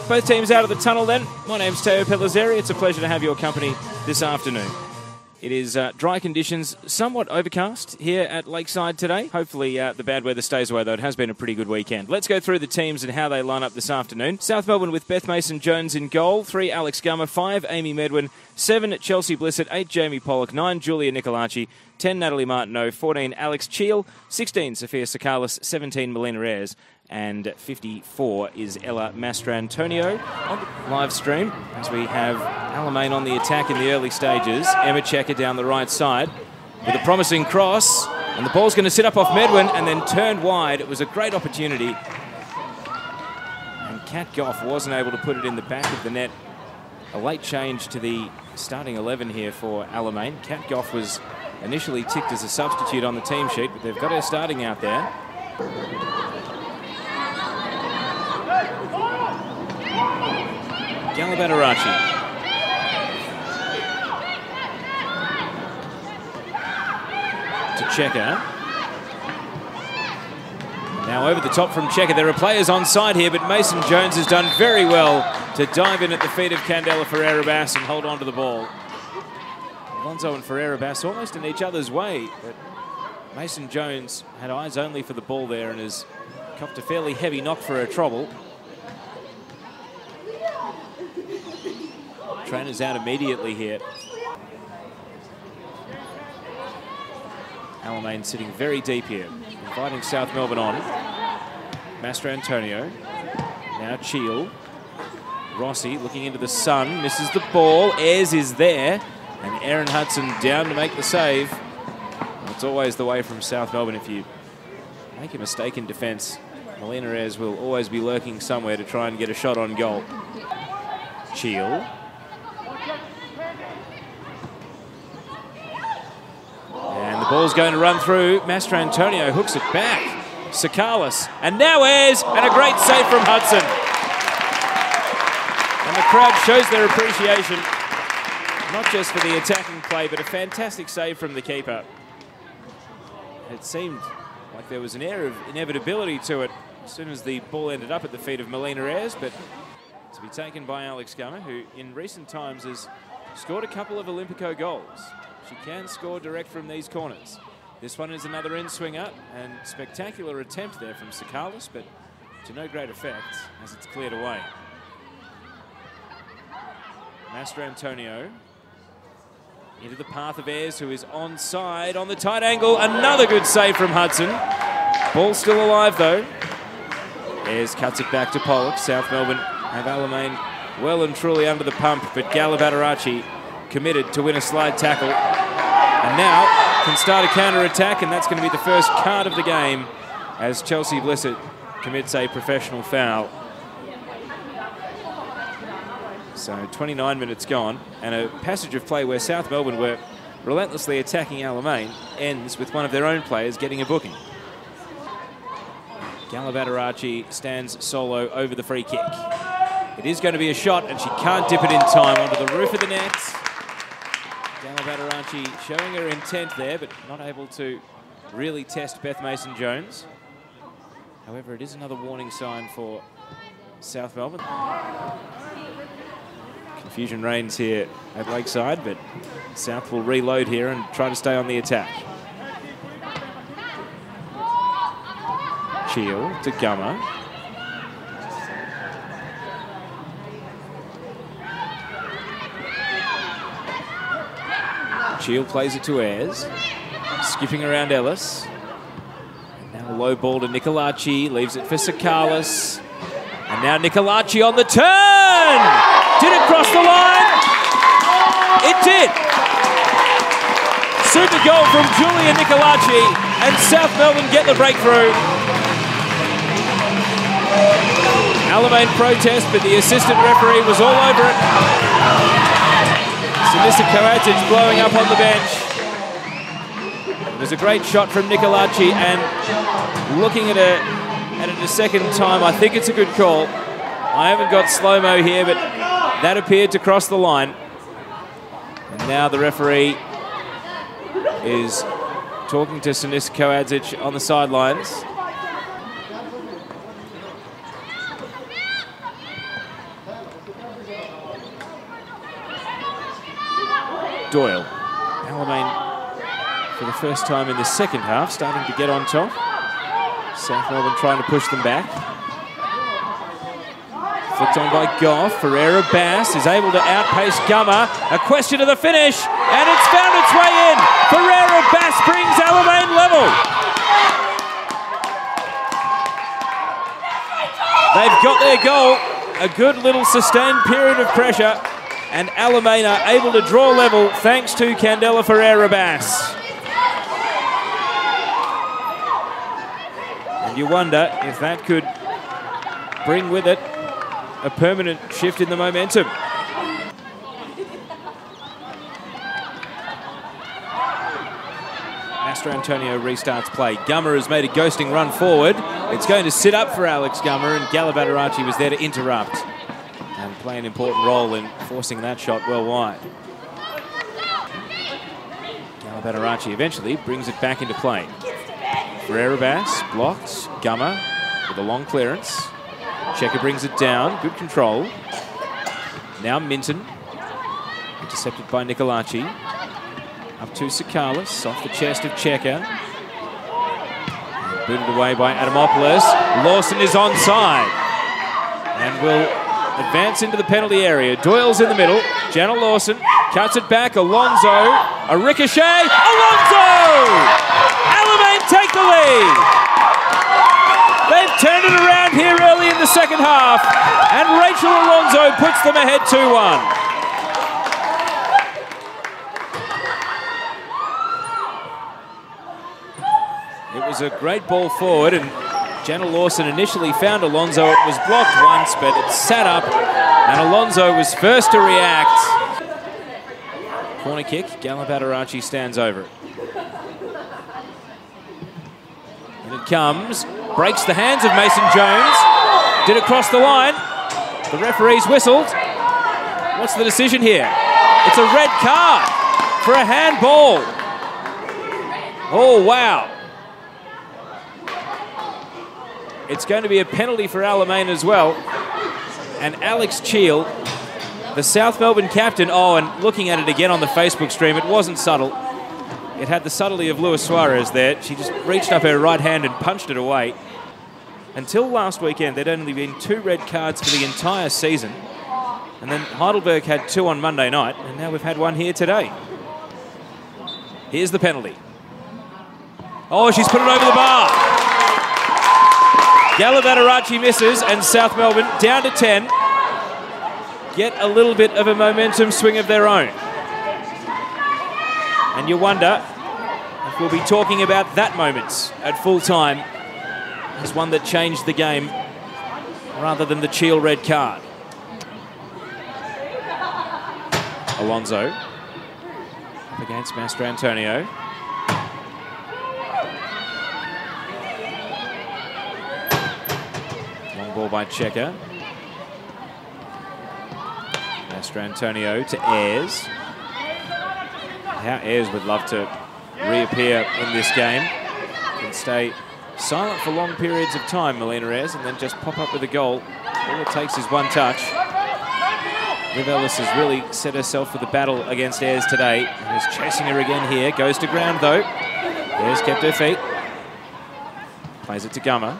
both teams out of the tunnel then. My name's Teo Pellizzeri. It's a pleasure to have your company this afternoon. It is dry conditions, somewhat overcast here at Lakeside today. Hopefully the bad weather stays away, though. It has been a pretty good weekend. Let's go through the teams and how they line up this afternoon. South Melbourne with Beth Mason-Jones in goal, 3 Alex Gummer, 5 Amy Medwin, 7 Chelsea Blissett, 8 Jamie Pollock, 9 Julia Nicolacci, 10 Natalie Martineau, 14 Alex Cheel, 16 Sophia Sakalis, 17 Melina Ayres, and 54 is Ella Mastrantonio. On the live stream, as we have Alamein on the attack in the early stages. Emma Checker down the right side with a promising cross. And the ball's going to sit up off Medwin and then turned wide. It was a great opportunity. And Kat Goff wasn't able to put it in the back of the net. A late change to the starting 11 here for Alamein. Kat Goff was initially ticked as a substitute on the team sheet, but they've got her starting out there. Galabadarachi. To Checker. Now over the top from Checker. There are players on side here, but Mason-Jones has done very well to dive in at the feet of Candela Ferreira-Bass and hold on to the ball. Alonso and Ferreira-Bass almost in each other's way, but Mason-Jones had eyes only for the ball there and has copped a fairly heavy knock for her trouble. Trainers out immediately here. Alamein sitting very deep here, inviting South Melbourne on. Mastrantonio, now Cheel. Rossi looking into the sun, misses the ball. Ayres is there, and Erin Hudson down to make the save. It's always the way from South Melbourne. If you make a mistake in defence, Melina Ayres will always be lurking somewhere to try and get a shot on goal. Cheel. And the ball's going to run through. Mastrantonio hooks it back. Sakalis. And now Ayres, and a great save from Hudson. And the crowd shows their appreciation, not just for the attacking play, but a fantastic save from the keeper. It seemed like there was an air of inevitability to it as soon as the ball ended up at the feet of Melina Ayres, but to be taken by Alex Gummer, who in recent times has scored a couple of Olympico goals. She can score direct from these corners. This one is another in-swinger, and spectacular attempt there from Sakalis, but to no great effect as it's cleared away. Mastrantonio into the path of Ayres, who is onside on the tight angle. Another good save from Hudson. Ball still alive though. Ayres cuts it back to Pollock. South Melbourne have Alamein well and truly under the pump, but Galabadarachi committed to win a slide tackle. And now can start a counter-attack, and that's going to be the first card of the game as Chelsea Blissett commits a professional foul. So 29 minutes gone, and a passage of play where South Melbourne were relentlessly attacking Alamein ends with one of their own players getting a booking. Galabadarachi stands solo over the free kick. It is going to be a shot, and she can't dip it in time onto the roof of the net. Galabadarachi showing her intent there, but not able to really test Beth Mason-Jones. However, it is another warning sign for South Melbourne. Confusion reigns here at Lakeside, but South will reload here and try to stay on the attack. Cheel to Gummer. Cheel plays it to Ayres, skipping around Ellis. And now a low ball to Nicolacci, leaves it for Sakalis. And now Nicolacci on the turn! Did it cross the line? It did! Super goal from Julia Nicolacci, and South Melbourne get the breakthrough. Alamein protest, but the assistant referee was all over it. Sinisa Kovacic blowing up on the bench. It was a great shot from Nicolacci, and looking at it a second time, I think it's a good call. I haven't got slow-mo here, but that appeared to cross the line. And now the referee is talking to Sinisa Kovacic on the sidelines. Doyle. Alamein, for the first time in the second half, starting to get on top. South Melbourne trying to push them back. Flicked on by Goff. Ferreira Bass is able to outpace Gummer. A question of the finish, and it's found its way in. Ferreira Bass brings Alamein level. They've got their goal. A good little sustained period of pressure, and Alamein are able to draw level thanks to Candela Ferreira Bass. And you wonder if that could bring with it a permanent shift in the momentum. Mastro Antonio restarts play. Gummer has made a ghosting run forward. It's going to sit up for Alex Gummer, and Galabadarachi was there to interrupt and play an important role in forcing that shot well wide. Galabadarachi eventually brings it back into play. Ferreira Bass blocked. Gummer with a long clearance. Checker brings it down. Good control. Now Minton. Intercepted by Nicolaci. Up to Sakalis. Off the chest of Checker. Booted away by Adamopoulos. Lawson is onside and will advance into the penalty area. Doyle's in the middle. Jana Lawson cuts it back. Alonso. A ricochet. Alonso! Alamein take the lead. They've turned it around here early in the second half, and Rachel Alonso puts them ahead 2-1. It was a great ball forward, and Jana Lawson initially found Alonso. It was blocked once, but it sat up, and Alonso was first to react. Corner kick, Galabadarachi stands over it. And it comes. Breaks the hands of Mason Jones. Did it cross the line? The referee's whistled. What's the decision here? It's a red card for a handball. Oh, wow. It's going to be a penalty for Alamein as well. And Alex Cheel, the South Melbourne captain, and looking at it again on the Facebook stream, it wasn't subtle. It had the subtlety of Luis Suarez there. She just reached up her right hand and punched it away. Until last weekend, there'd only been 2 red cards for the entire season. And then Heidelberg had 2 on Monday night, and now we've had 1 here today. Here's the penalty. Oh, she's put it over the bar. Galabadarachi misses, and South Melbourne down to 10. Get a little bit of a momentum swing of their own. And you wonder if we'll be talking about that moment at full time as one that changed the game rather than the Cheel red card. Alonso up against Mastro Antonio. Long ball by Checker. Mastro Antonio to Ayres. How Ayres would love to reappear in this game. Can stay silent for long periods of time, Melina Ayres, and then just pop up with a goal. All it takes is one touch. Liv Ellis has really set herself for the battle against Ayres today, and is chasing her again here. Goes to ground though. Ayres kept her feet. Plays it to Gummer.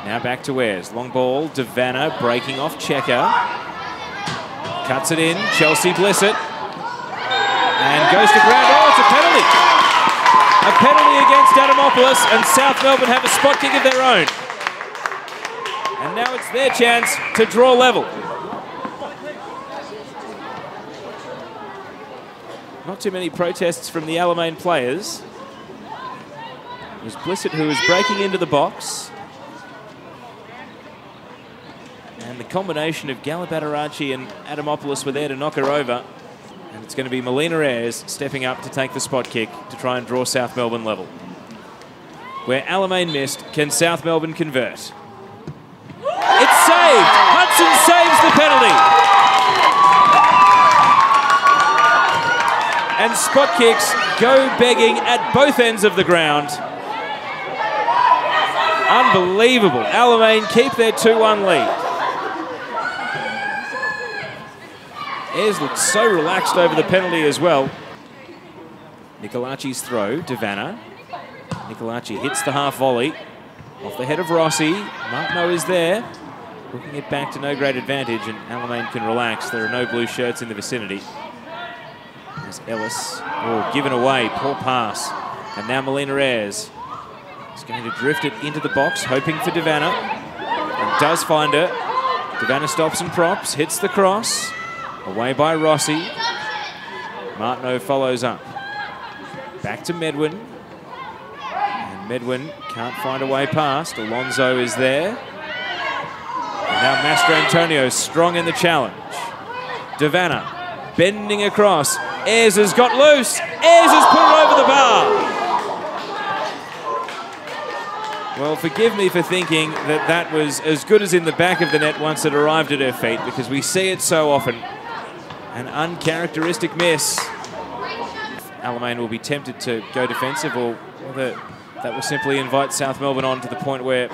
Now back to Ayres. Long ball, Devanna breaking off Checker. Cuts it in, Chelsea Blissett. And goes to ground. Oh, it's a penalty. A penalty against Adamopoulos, and South Melbourne have a spot kick of their own. And now it's their chance to draw level. Not too many protests from the Alamein players. It was Blissett who was breaking into the box. And the combination of Galabadarachi and Adamopoulos were there to knock her over. And it's going to be Melina Ayres stepping up to take the spot kick to try and draw South Melbourne level. Where Alamein missed, can South Melbourne convert? It's saved! Hudson saves the penalty! And spot kicks go begging at both ends of the ground. Unbelievable. Alamein keep their 2-1 lead. Ayres looked so relaxed over the penalty as well. Nicolaci's throw, Devanna. Nicolaci hits the half volley. Off the head of Rossi. Martineau is there. Hooking it back to no great advantage, and Alamein can relax. There are no blue shirts in the vicinity. There's Ellis. Oh, given away. Poor pass. And now Melina Ayres is going to drift it into the box, hoping for Devanna. And does find her. Devanna stops and props, hits the cross. Away by Rossi. Martineau follows up. Back to Medwin. And Medwin can't find a way past. Alonso is there. And now Mastrantonio strong in the challenge. Devanna bending across. Ayres has got loose. Ayres has put it over the bar. Well, forgive me for thinking that that was as good as in the back of the net once it arrived at her feet, because we see it so often. An uncharacteristic miss. Alamein will be tempted to go defensive, or whether that will simply invite South Melbourne on to the point where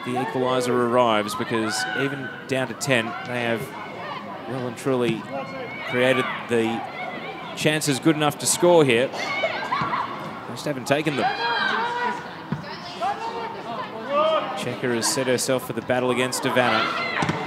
the equaliser arrives, because even down to 10, they have well and truly created the chances good enough to score here. They just haven't taken them. Checker has set herself for the battle against Devanna.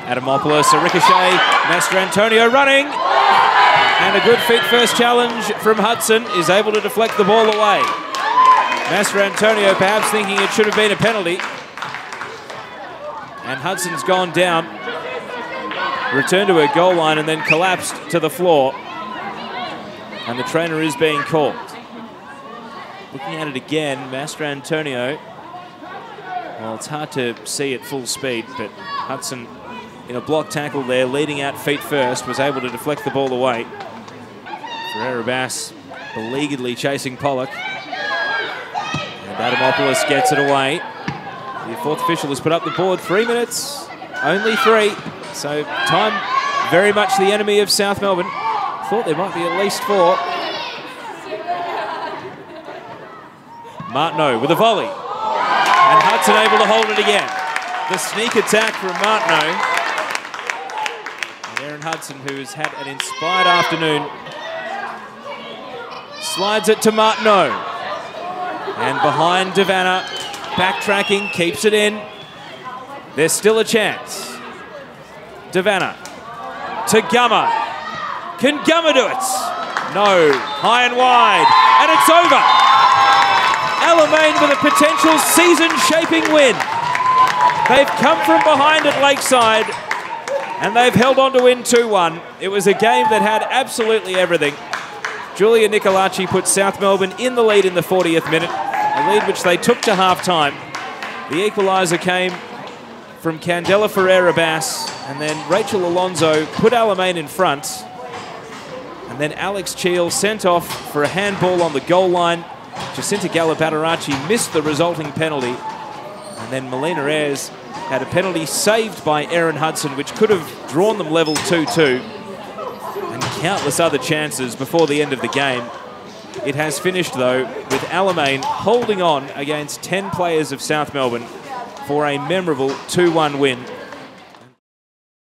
Adamopoulos, a ricochet, Mastrantonio running, and a good feet first challenge from Hudson is able to deflect the ball away. Mastrantonio perhaps thinking it should have been a penalty. And Hudson's gone down, returned to her goal line and then collapsed to the floor. And the trainer is being called. Looking at it again, Mastrantonio, well, it's hard to see at full speed, but Hudson in a block tackle there, leading out feet first, was able to deflect the ball away. Ferreira Bass beleagueredly chasing Pollock. And Adamopoulos gets it away. The fourth official has put up the board. 3 minutes, only 3. So time very much the enemy of South Melbourne. Thought there might be at least 4. Martineau with a volley. And Hudson able to hold it again. The sneak attack from Martineau. And Aaron Hudson, who has had an inspired afternoon, slides it to Martineau. And behind Devanna, backtracking, keeps it in. There's still a chance. Devanna to Gummer. Can Gummer do it? No. High and wide. And it's over. Alamein with a potential season-shaping win. They've come from behind at Lakeside and they've held on to win 2-1. It was a game that had absolutely everything. Julia Nicolaci put South Melbourne in the lead in the 40th minute, a lead which they took to half-time. The equaliser came from Candela Ferreira Bass, and then Rachel Alonso put Alamein in front. And then Alex Cheel sent off for a handball on the goal line. Jacinta Gallo-Badaracci missed the resulting penalty. And then Melina Ayres had a penalty saved by Aaron Hudson, which could have drawn them level 2-2. And countless other chances before the end of the game. It has finished, though, with Alamein holding on against 10 players of South Melbourne for a memorable 2-1 win.